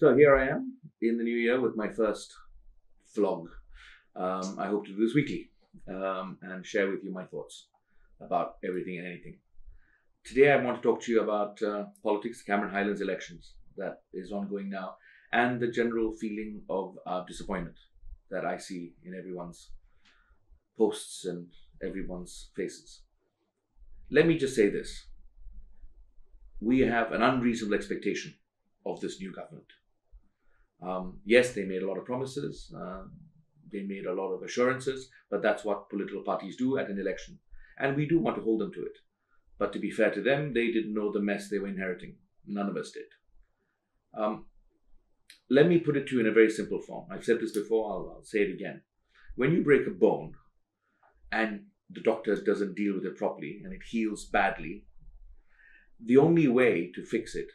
So here I am in the new year with my first vlog. I hope to do this weekly and share with you my thoughts about everything and anything. Today I want to talk to you about politics, Cameron Highlands elections that is ongoing now, and the general feeling of disappointment that I see in everyone's posts and everyone's faces. Let me just say this. We have an unreasonable expectation of this new government. Yes, they made a lot of promises, they made a lot of assurances, but that's what political parties do at an election. And we do want to hold them to it. But to be fair to them, they didn't know the mess they were inheriting. None of us did. Let me put it to you in a very simple form. I've said this before, I'll say it again. When you break a bone and the doctor doesn't deal with it properly and it heals badly, the only way to fix it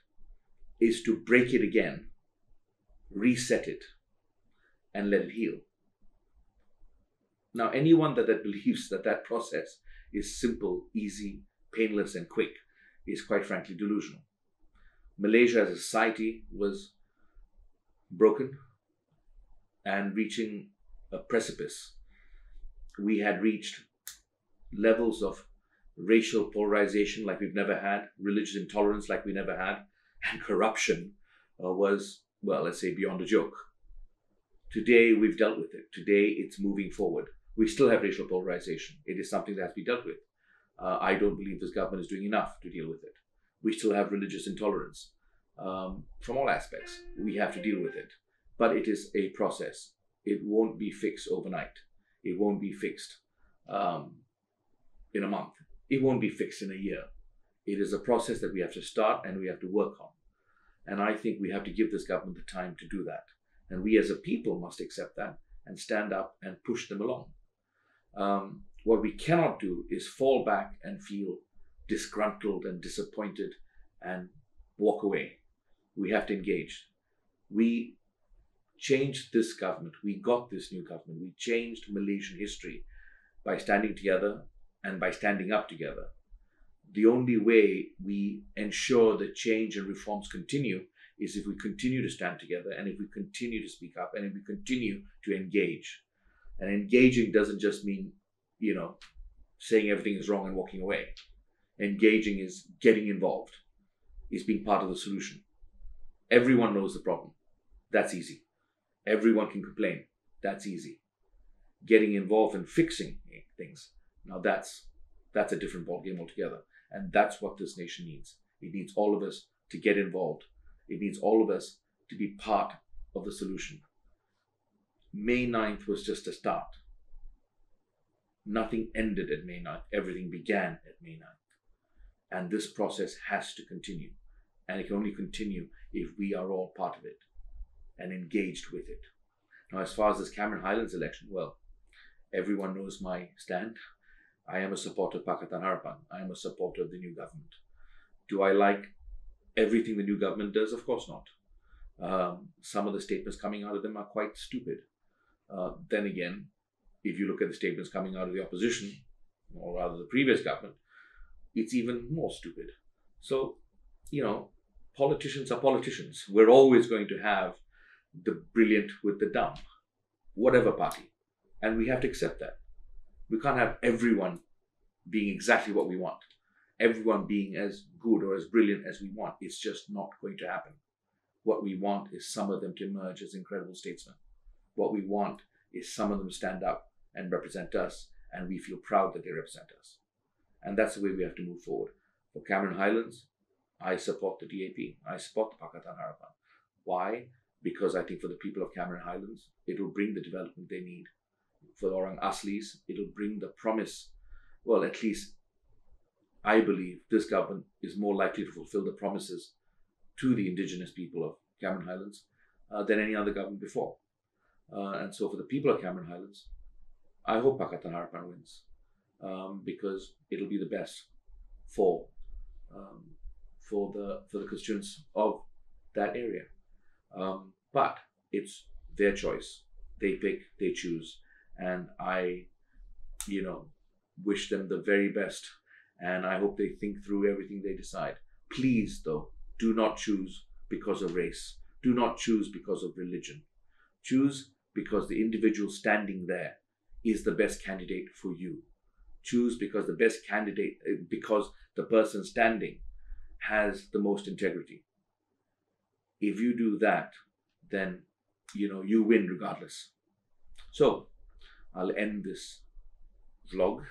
is to break it again, reset it, and let it heal. Now, anyone that believes that process is simple, easy, painless, and quick is quite frankly delusional. Malaysia as a society was broken and reaching a precipice. We had reached levels of racial polarization like we've never had, religious intolerance like we never had, and corruption was, well, let's say, beyond a joke. Today, we've dealt with it. Today, it's moving forward. We still have racial polarization. It is something that has to be dealt with. I don't believe this government is doing enough to deal with it. We still have religious intolerance from all aspects. We have to deal with it. But it is a process. It won't be fixed overnight. It won't be fixed in a month. It won't be fixed in a year. It is a process that we have to start and we have to work on. And I think we have to give this government the time to do that. And we as a people must accept that and stand up and push them along. What we cannot do is fall back and feel disgruntled and disappointed and walk away. We have to engage. We changed this government. We got this new government. We changed Malaysian history by standing together and by standing up together. The only way we ensure that change and reforms continue is if we continue to stand together and if we continue to speak up and if we continue to engage. And engaging doesn't just mean, saying everything is wrong and walking away. Engaging is getting involved, is being part of the solution. Everyone knows the problem. That's easy. Everyone can complain. That's easy. Getting involved and fixing things, now that's a different ballgame altogether. And that's what this nation needs. It needs all of us to get involved. It needs all of us to be part of the solution. May 9th was just a start. Nothing ended at May 9th. Everything began at May 9th. And this process has to continue. And it can only continue if we are all part of it and engaged with it. Now, as far as this Cameron Highlands election, well, everyone knows my stand. I am a supporter of Pakatan Harapan. I am a supporter of the new government. Do I like everything the new government does? Of course not. Some of the statements coming out of them are quite stupid. Then again, if you look at the statements coming out of the opposition, or rather the previous government, it's even more stupid. So, politicians are politicians. We're always going to have the brilliant with the dumb, whatever party. And we have to accept that. We can't have everyone being exactly what we want. Everyone being as good or as brilliant as we want. It's just not going to happen. What we want is some of them to emerge as incredible statesmen. What we want is some of them stand up and represent us, and we feel proud that they represent us. And that's the way we have to move forward. For Cameron Highlands, I support the DAP. I support the Pakatan Harapan. Why? Because I think for the people of Cameron Highlands, it will bring the development they need. For the Orang Aslis, it'll bring the promise. Well, at least I believe this government is more likely to fulfill the promises to the indigenous people of Cameron Highlands than any other government before. And so for the people of Cameron Highlands, I hope Pakatan Harapan wins because it'll be the best for the constituents of that area. But it's their choice. They pick, they choose. And I, wish them the very best. And I hope they think through everything they decide. Please, though, do not choose because of race. Do not choose because of religion. Choose because the individual standing there is the best candidate for you. Choose because because the person standing has the most integrity. If you do that, then you win regardless. So I'll end this vlog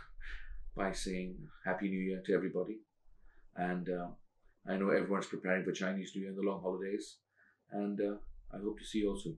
by saying Happy New Year to everybody. And I know everyone's preparing for Chinese New Year and the long holidays. And I hope to see you all soon.